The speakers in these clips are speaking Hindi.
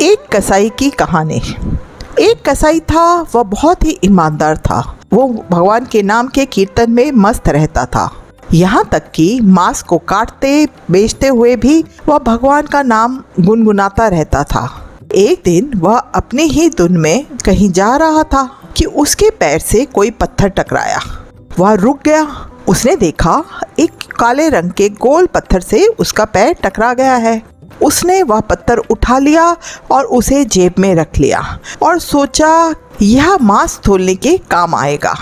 एक कसाई की कहानी। एक कसाई था, वह बहुत ही ईमानदार था। वो भगवान के नाम के कीर्तन में मस्त रहता था। यहाँ तक कि मांस को काटते बेचते हुए भी वह भगवान का नाम गुनगुनाता रहता था। एक दिन वह अपनी ही धुन में कहीं जा रहा था कि उसके पैर से कोई पत्थर टकराया। वह रुक गया। उसने देखा एक काले रंग के गोल पत्थर से उसका पैर टकरा गया है। उसने वह पत्थर उठा लिया और उसे जेब में रख लिया और सोचा यह मांस तोलने के काम आएगा।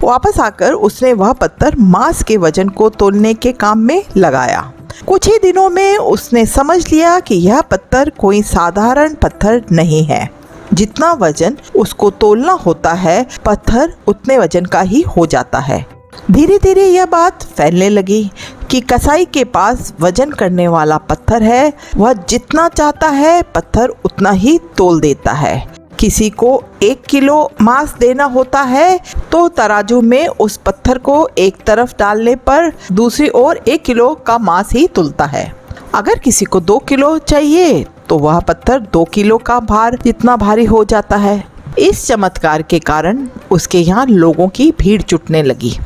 वापस आकर उसने वह पत्थर मांस के वजन को तोलने के काम में लगाया। कुछ ही दिनों में उसने समझ लिया कि यह पत्थर कोई साधारण पत्थर नहीं है। जितना वजन उसको तोलना होता है, पत्थर उतने वजन का ही हो जाता है। धीरे धीरे यह बात फैलने लगी कि कसाई के पास वजन करने वाला पत्थर है। वह जितना चाहता है पत्थर उतना ही तोल देता है। किसी को 1 किलो मांस देना होता है तो तराजू में उस पत्थर को एक तरफ डालने पर दूसरी ओर 1 किलो का मांस ही तुलता है। अगर किसी को 2 किलो चाहिए तो वह पत्थर 2 किलो का भार जितना भारी हो जाता है। इस चमत्कार के कारण उसके यहाँ लोगों की भीड़ जुटने लगी।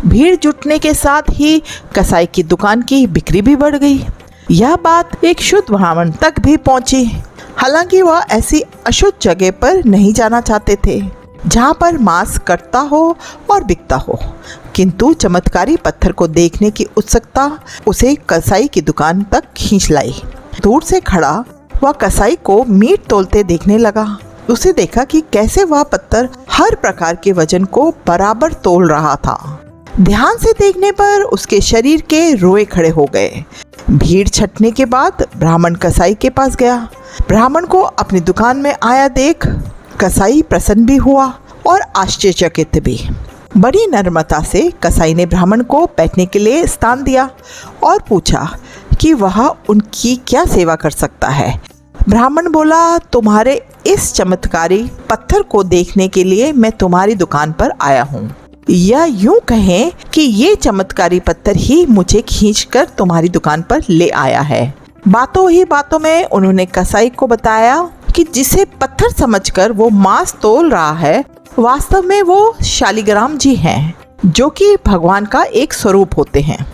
भीड़ जुटने के साथ ही कसाई की दुकान की बिक्री भी बढ़ गई। यह बात एक शुद्ध ब्राह्मण तक भी पहुंची। हालांकि वह ऐसी अशुद्ध जगह पर नहीं जाना चाहते थे जहां पर मांस कटता हो और बिकता हो, किंतु चमत्कारी पत्थर को देखने की उत्सुकता उसे कसाई की दुकान तक खींच लाई। दूर से खड़ा वह कसाई को मीट तोलते देखने लगा। उसे देखा कि कैसे वह पत्थर हर प्रकार के वजन को बराबर तोल रहा था। ध्यान से देखने पर उसके शरीर के रोए खड़े हो गए। भीड़ छटने के बाद ब्राह्मण कसाई के पास गया। ब्राह्मण को अपनी दुकान में आया देख कसाई प्रसन्न भी हुआ और आश्चर्यचकित भी। बड़ी नम्रता से कसाई ने ब्राह्मण को बैठने के लिए स्थान दिया और पूछा कि वह उनकी क्या सेवा कर सकता है। ब्राह्मण बोला, तुम्हारे इस चमत्कारी पत्थर को देखने के लिए मैं तुम्हारी दुकान पर आया हूँ, या यूं कहें कि ये चमत्कारी पत्थर ही मुझे खींचकर तुम्हारी दुकान पर ले आया है। बातों ही बातों में उन्होंने कसाई को बताया कि जिसे पत्थर समझकर वो मांस तोल रहा है, वास्तव में वो शालिग्राम जी हैं, जो कि भगवान का एक स्वरूप होते हैं।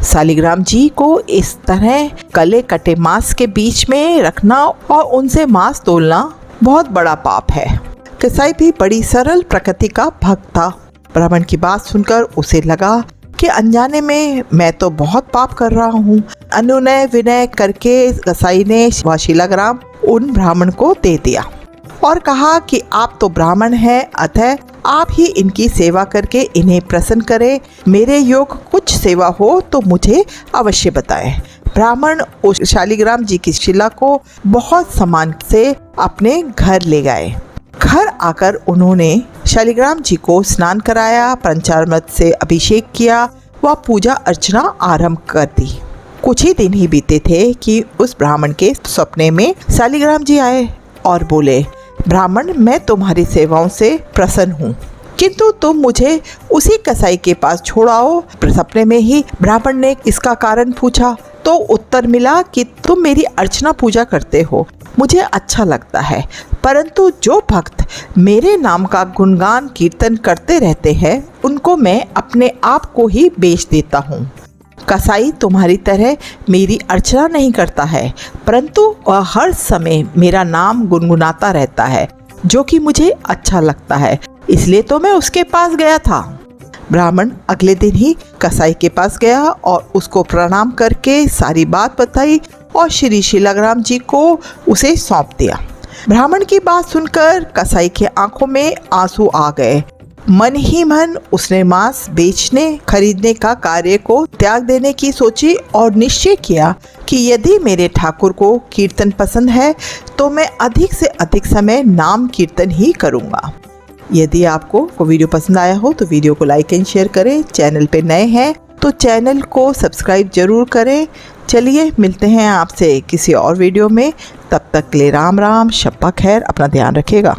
शालिग्राम जी को इस तरह गले कटे मांस के बीच में रखना और उनसे मांस तोलना बहुत बड़ा पाप है। कसाई भी बड़ी सरल प्रकृति का भक्त था। ब्राह्मण की बात सुनकर उसे लगा कि अनजाने में मैं तो बहुत पाप कर रहा हूँ। अनुनय विनय करके कसाई ने वह शिलाग्राम उन ब्राह्मण को दे दिया और कहा कि आप तो ब्राह्मण हैं, अतः आप ही इनकी सेवा करके इन्हें प्रसन्न करें। मेरे योग कुछ सेवा हो तो मुझे अवश्य बताएं। ब्राह्मण उस शालिग्राम जी की शिला को बहुत सम्मान से अपने घर ले गए। घर आकर उन्होंने शालिग्राम जी को स्नान कराया, पंचामृत से अभिषेक किया व पूजा अर्चना आरंभ कर दी। कुछ ही दिन ही बीते थे कि उस ब्राह्मण के सपने में शालिग्राम जी आए और बोले, ब्राह्मण, मैं तुम्हारी सेवाओं से प्रसन्न हूँ, किंतु तुम मुझे उसी कसाई के पास छोड़ाओ। सपने में ही ब्राह्मण ने इसका कारण पूछा तो उत्तर मिला कि तुम मेरी अर्चना पूजा करते हो, मुझे अच्छा लगता है, परंतु जो भक्त मेरे नाम का गुणगान कीर्तन करते रहते हैं उनको मैं अपने आप को ही बेच देता हूँ। कसाई तुम्हारी तरह मेरी अर्चना नहीं करता है, परंतु वह हर समय मेरा नाम गुनगुनाता रहता है, जो कि मुझे अच्छा लगता है, इसलिए तो मैं उसके पास गया था। ब्राह्मण अगले दिन ही कसाई के पास गया और उसको प्रणाम करके सारी बात बताई और श्री शिलाग्राम जी को उसे सौंप दिया। ब्राह्मण की बात सुनकर कसाई के आंखों में आंसू आ गए। मन ही मन उसने मांस बेचने खरीदने का कार्य को त्याग देने की सोची और निश्चय किया कि यदि मेरे ठाकुर को कीर्तन पसंद है तो मैं अधिक से अधिक समय नाम कीर्तन ही करूँगा। यदि आपको वीडियो पसंद आया हो तो वीडियो को लाइक एंड शेयर करें। चैनल पे नए हैं तो चैनल को सब्सक्राइब जरूर करें। चलिए मिलते हैं आपसे किसी और वीडियो में। तब तक के लिए राम राम, शब्बा खैर, अपना ध्यान रखिएगा।